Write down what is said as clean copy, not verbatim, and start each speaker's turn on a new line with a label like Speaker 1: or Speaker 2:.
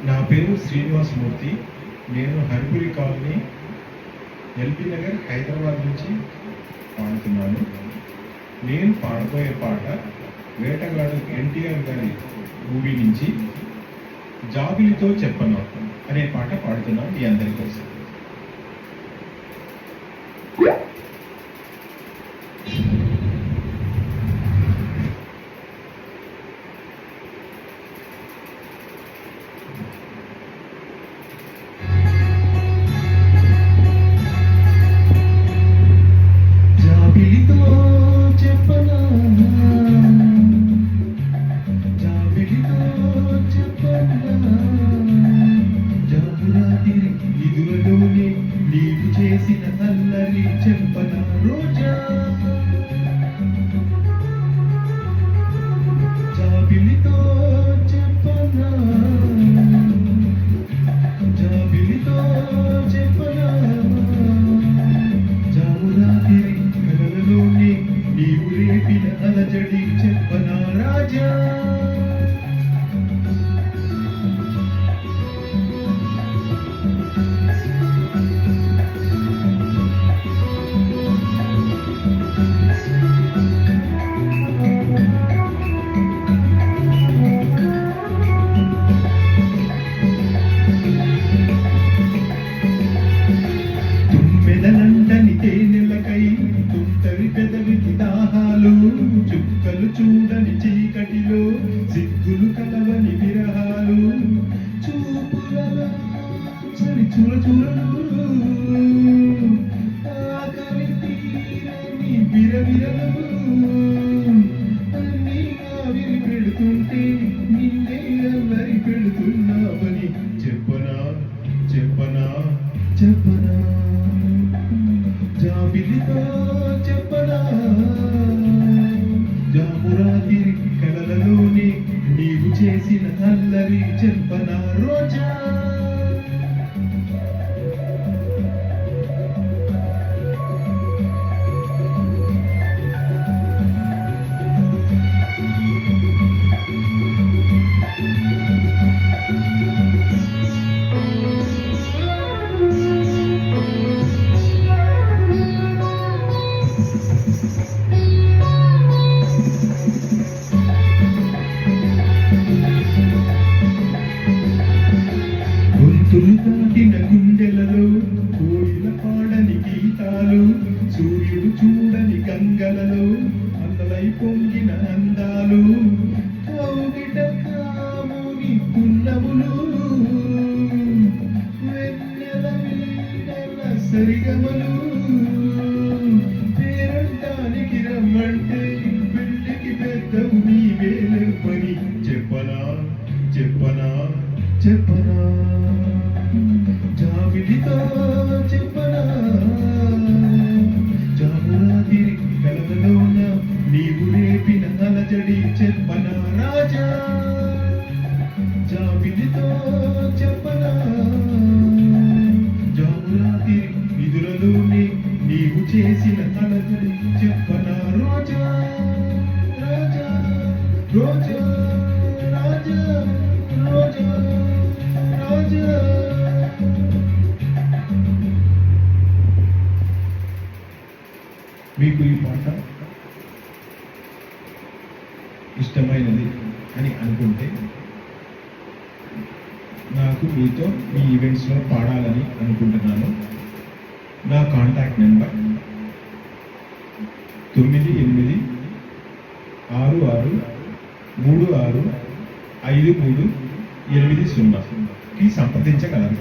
Speaker 1: నా పేరు శ్రీనివాసమూర్తి. నేను హరిపురి కాలనీ, ఎల్బీ నగర్, హైదరాబాద్ నుంచి పాడుతున్నాను. నేను పాడబోయే పాట వేటగాడు ఎన్టీఆర్ గారి మూవీ నుంచి జాబిలితో చెప్పను అనే పాట పాడుతున్నాను మీ అందరి కోసం. నీవు చేసిన అల్లరి చెప్పనా రోజా, జాబిలితో చెప్పనా, జాబిలితో చెప్పనా, జామురాతిరి కలలలోనే నీవు రేపిన అలజడి చెప్పనా రాజా. చుక్కలు చూడని చీకటిలో సిగ్గులు కలవని విరహాలు, చూపులలో చలి చూరచూరలు, ఆకలి తీరని విరవిరలు, అన్నీ ఆవిరి పెడుతుంటే నిన్నే అల్లరి పెడుతున్నావని చెప్పనా చెప్పనా చెప్పనా, జాబిలితో చెప్పనా, జామురాతిరి కలలలోనే నీవు చేసిన అల్లరి చెప్పనా రోజా. దాటిన గుండెలలో కోయిల పాడని గీతాలు, సూర్యుడు చూడని గంగలలో అల్లలై పొంగిన అందాలు, కౌగిట కాముని పున్నములు, వెన్నెల వీడల సరిగమలు, పేరంటానికి రమ్మంటే పెళ్ళికి పెద్దవు నీవేలే పని చెప్పనా చెప్పనా చెప్పనా, జాబిలితో చెప్పనా, జామురాతిరి కలవలోన నీవు రేపిన అలజడి చెప్పనా రాజా, జాబిలితో చెప్పనా, జామురాతిరి నిధులలోనే నీవు చేసిన అలజడి చెప్పనా రోజా రాజా రోజా రాజా రోజా రాజా. మీకు ఈ పాట ఇష్టమైనది అని అనుకుంటే నాకు మీతో ఈ ఈవెంట్స్లో పాడాలని అనుకుంటున్నాను. నా కాంటాక్ట్ నెంబర్ 9866365380కి సంప్రదించగలరు.